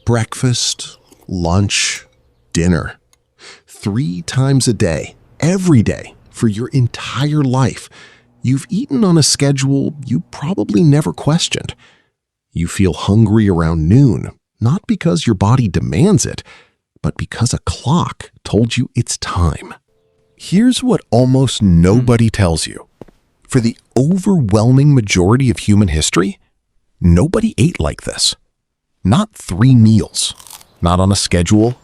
Breakfast, lunch, dinner. 3 times a day, every day, for your entire life. You've eaten on a schedule you probably never questioned. You feel hungry around noon, not because your body demands it, but because a clock told you it's time. Here's what almost nobody tells you. For the overwhelming majority of human history, nobody ate like this. Not 3 meals, not on a schedule,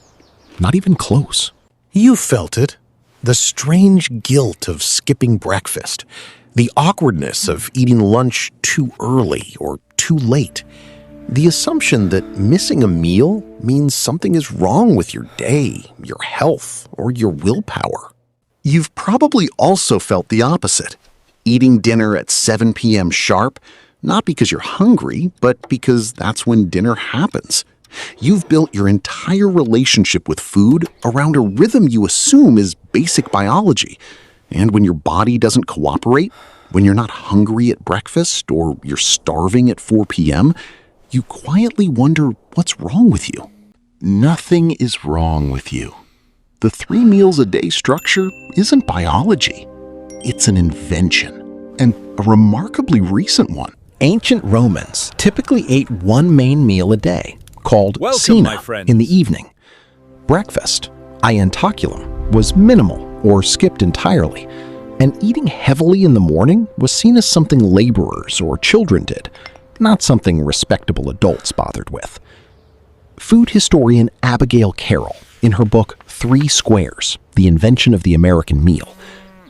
not even close. You felt it. The strange guilt of skipping breakfast. The awkwardness of eating lunch too early or too late. The assumption that missing a meal means something is wrong with your day, your health, or your willpower. You've probably also felt the opposite. Eating dinner at 7 p.m. sharp, not because you're hungry, but because that's when dinner happens. You've built your entire relationship with food around a rhythm you assume is basic biology. And when your body doesn't cooperate, when you're not hungry at breakfast or you're starving at 4 p.m., you quietly wonder what's wrong with you. Nothing is wrong with you. The 3 meals a day structure isn't biology. It's an invention, and a remarkably recent one. Ancient Romans typically ate 1 main meal a day, called cena, in the evening. Breakfast, ientaculum, was minimal or skipped entirely, and eating heavily in the morning was seen as something laborers or children did, not something respectable adults bothered with. Food historian Abigail Carroll, in her book 3 Squares, The Invention of the American Meal,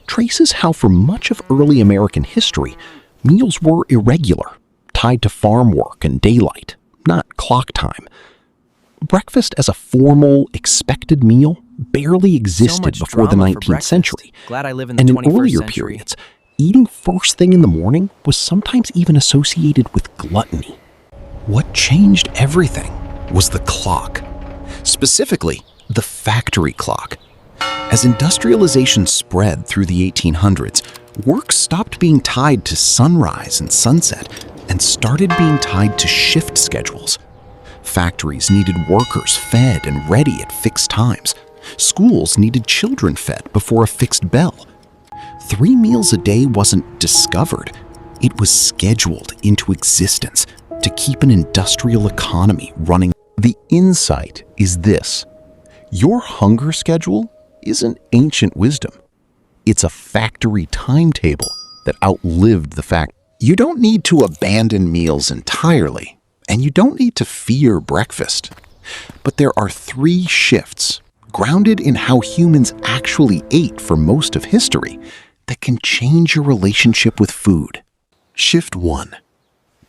traces how for much of early American history, meals were irregular, tied to farm work and daylight, not clock time. Breakfast as a formal, expected meal barely existed before the 19th century. And in earlier periods, eating first thing in the morning was sometimes even associated with gluttony. What changed everything was the clock. Specifically, the factory clock. As industrialization spread through the 1800s, work stopped being tied to sunrise and sunset and started being tied to shift schedules. Factories needed workers fed and ready at fixed times. Schools needed children fed before a fixed bell. 3 meals a day wasn't discovered. It was scheduled into existence to keep an industrial economy running. The insight is this: your hunger schedule isn't ancient wisdom. It's a factory timetable that outlived the fact. You don't need to abandon meals entirely, and you don't need to fear breakfast. But there are 3 shifts, grounded in how humans actually ate for most of history, that can change your relationship with food. Shift 1.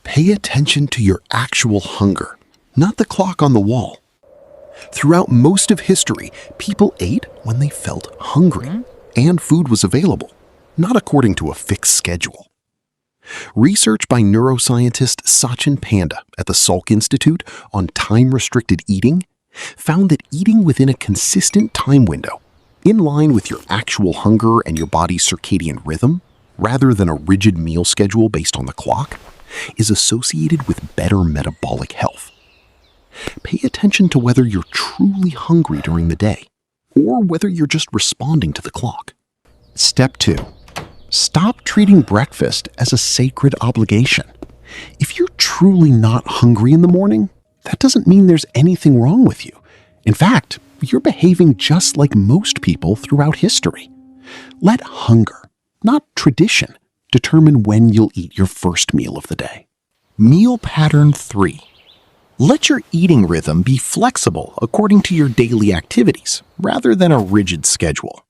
Pay attention to your actual hunger, not the clock on the wall. Throughout most of history, people ate when they felt hungry, and food was available, not according to a fixed schedule. Research by neuroscientist Sachin Panda at the Salk Institute on time-restricted eating found that eating within a consistent time window, in line with your actual hunger and your body's circadian rhythm, rather than a rigid meal schedule based on the clock, is associated with better metabolic health. Pay attention to whether you're truly hungry during the day, or whether you're just responding to the clock. Step 2. Stop treating breakfast as a sacred obligation. If you're truly not hungry in the morning, that doesn't mean there's anything wrong with you. In fact, you're behaving just like most people throughout history. Let hunger, not tradition, determine when you'll eat your first meal of the day. Meal pattern 3. Let your eating rhythm be flexible according to your daily activities, rather than a rigid schedule.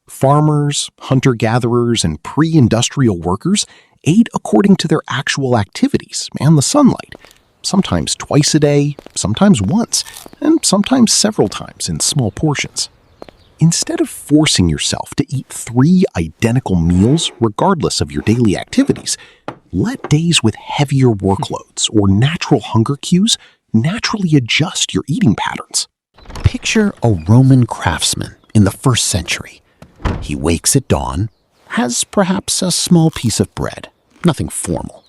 Farmers, hunter-gatherers, and pre-industrial workers ate according to their actual activities and the sunlight, sometimes twice a day, sometimes once, and sometimes several times in small portions. Instead of forcing yourself to eat 3 identical meals regardless of your daily activities, let days with heavier workloads or natural hunger cues naturally adjust your eating patterns. Picture a Roman craftsman in the 1st century. He wakes at dawn, has perhaps a small piece of bread, nothing formal.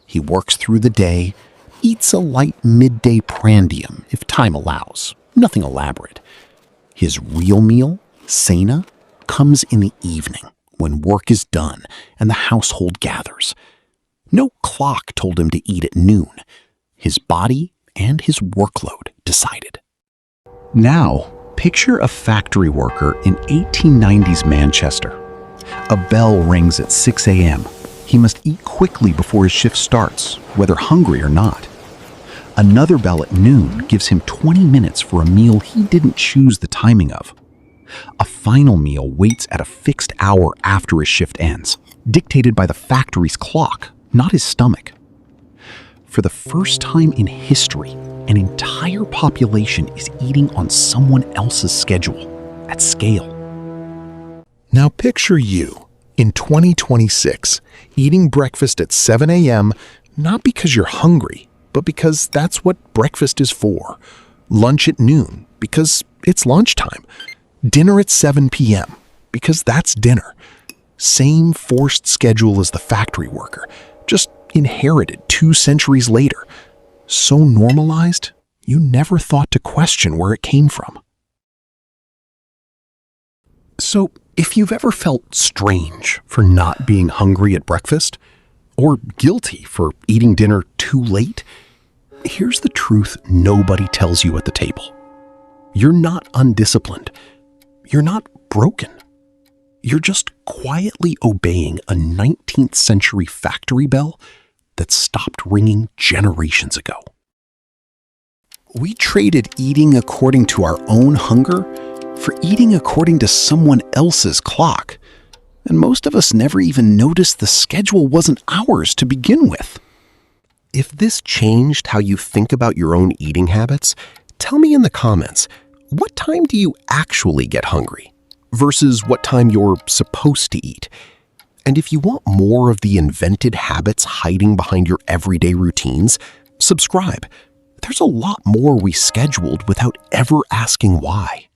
He works through the day, eats a light midday prandium if time allows, nothing elaborate. His real meal, cena, comes in the evening when work is done and the household gathers. No clock told him to eat at noon. His body and his workload decided. Now, picture a factory worker in 1890s Manchester. A bell rings at 6 a.m. He must eat quickly before his shift starts, whether hungry or not. Another bell at noon gives him 20 minutes for a meal he didn't choose the timing of. A final meal waits at a fixed hour after his shift ends, dictated by the factory's clock, not his stomach. For the first time in history, an entire population is eating on someone else's schedule, at scale. Now picture you, in 2026, eating breakfast at 7 a.m., not because you're hungry, but because that's what breakfast is for. Lunch at noon, because it's lunchtime. Dinner at 7 p.m., because that's dinner. Same forced schedule as the factory worker, just inherited 2 centuries later. So normalized, you never thought to question where it came from. So, if you've ever felt strange for not being hungry at breakfast, or guilty for eating dinner too late, here's the truth nobody tells you at the table. You're not undisciplined. You're not broken. You're just quietly obeying a 19th century factory bell that stopped ringing generations ago. We traded eating according to our own hunger for eating according to someone else's clock, and most of us never even noticed the schedule wasn't ours to begin with. If this changed how you think about your own eating habits, tell me in the comments, what time do you actually get hungry versus what time you're supposed to eat? And if you want more of the invented habits hiding behind your everyday routines, subscribe. There's a lot more we scheduled without ever asking why.